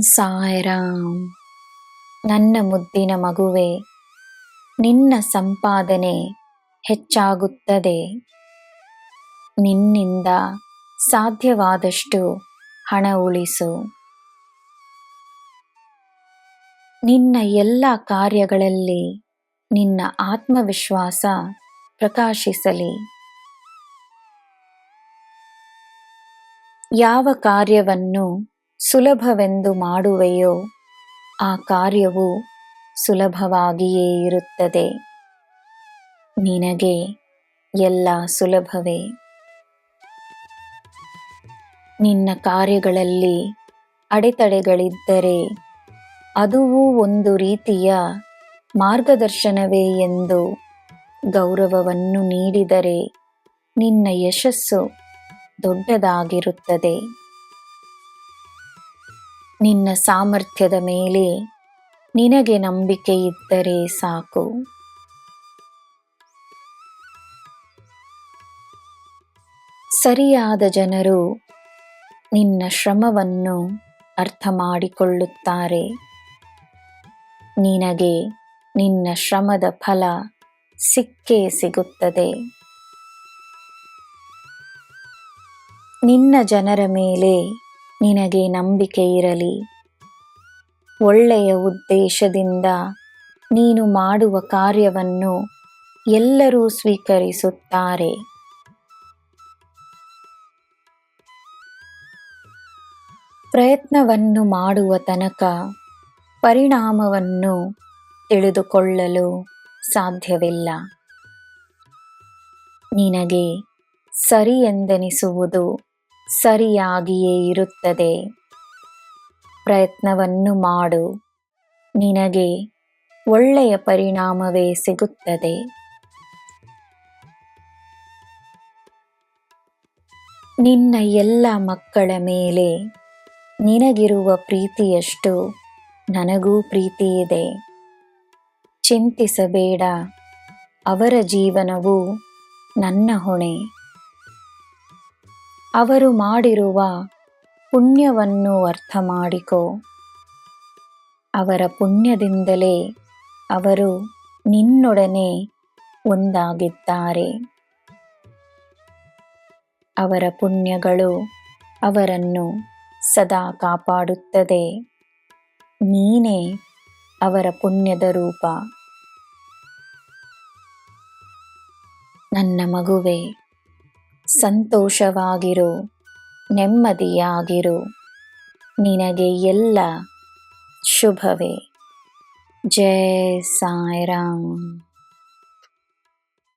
ಸಾಯಿರಾಮ್. ನನ್ನ ಮುದ್ದಿನ ಮಗುವೆ, ನಿನ್ನ ಸಂಪಾದನೆ ಹೆಚ್ಚಾಗುತ್ತದೆ. ನಿನ್ನಿಂದ ಸಾಧ್ಯವಾದಷ್ಟು ಹಣ ಉಳಿಸು. ನಿನ್ನ ಎಲ್ಲ ಕಾರ್ಯಗಳಲ್ಲಿ ನಿನ್ನ ಆತ್ಮವಿಶ್ವಾಸ ಪ್ರಕಾಶಿಸಲಿ. ಯಾವ ಕಾರ್ಯವನ್ನು ಸುಲಭವೆಂದು ಮಾಡುವೆಯೋ ಆ ಕಾರ್ಯವು ಸುಲಭವಾಗಿಯೇ ಇರುತ್ತದೆ. ನಿನಗೆ ಎಲ್ಲ ಸುಲಭವೇ. ನಿನ್ನ ಕಾರ್ಯಗಳಲ್ಲಿ ಅಡೆತಡೆಗಳಿದ್ದರೆ ಅದುವೂ ಒಂದು ರೀತಿಯ ಮಾರ್ಗದರ್ಶನವೇ ಎಂದು ಗೌರವವನ್ನು ನೀಡಿದರೆ ನಿನ್ನ ಯಶಸ್ಸು ದೊಡ್ಡದಾಗಿರುತ್ತದೆ. ನಿನ್ನ ಸಾಮರ್ಥ್ಯದ ಮೇಲೆ ನಿನಗೆ ನಂಬಿಕೆ ಇದ್ದರೆ ಸಾಕು. ಸರಿಯಾದ ಜನರು ನಿನ್ನ ಶ್ರಮವನ್ನು ಅರ್ಥ ಮಾಡಿಕೊಳ್ಳುತ್ತಾರೆ. ನಿನಗೆ ನಿನ್ನ ಶ್ರಮದ ಫಲ ಸಿಕ್ಕೇ ಸಿಗುತ್ತದೆ. ನಿನ್ನ ಜನರ ಮೇಲೆ ನಿನಗೆ ನಂಬಿಕೆ ಇರಲಿ. ಒಳ್ಳೆಯ ಉದ್ದೇಶದಿಂದ ನೀನು ಮಾಡುವ ಕಾರ್ಯವನ್ನು ಎಲ್ಲರೂ ಸ್ವೀಕರಿಸುತ್ತಾರೆ. ಪ್ರಯತ್ನವನ್ನು ಮಾಡುವ ತನಕ ಪರಿಣಾಮವನ್ನು ತಿಳಿದುಕೊಳ್ಳಲು ಸಾಧ್ಯವಿಲ್ಲ. ನಿನಗೆ ಸರಿ ಎಂದೆನಿಸುವುದು ಸರಿಯಾಗಿಯೇ ಇರುತ್ತದೆ. ಪ್ರಯತ್ನವನ್ನು ಮಾಡು, ನಿನಗೆ ಒಳ್ಳೆಯ ಪರಿಣಾಮವೇ ಸಿಗುತ್ತದೆ. ನಿನ್ನ ಎಲ್ಲ ಮಕ್ಕಳ ಮೇಲೆ ನಿನಗಿರುವ ಪ್ರೀತಿಯಷ್ಟು ನನಗೂ ಪ್ರೀತಿಯಿದೆ. ಚಿಂತಿಸಬೇಡ, ಅವರ ಜೀವನವು ನನ್ನ ಹೊಣೆ. ಅವರು ಮಾಡಿರುವ ಪುಣ್ಯವನ್ನು ಅರ್ಥ ಮಾಡಿಕೋ. ಅವರ ಪುಣ್ಯದಿಂದಲೇ ಅವರು ನಿನ್ನೊಡನೆ ಒಂದಾಗಿದ್ದಾರೆ. ಅವರ ಪುಣ್ಯಗಳು ಅವರನ್ನು ಸದಾ ಕಾಪಾಡುತ್ತದೆ. ನೀನೇ ಅವರ ಪುಣ್ಯದ ರೂಪ. ನನ್ನ ಮಗುವೆ, ಸಂತೋಷವಾಗಿರು, ನೆಮ್ಮದಿಯಾಗಿರು. ನಿನಗೆ ಎಲ್ಲ ಶುಭವೇ. ಜೈ ಸಾಯಿರಾಮ್.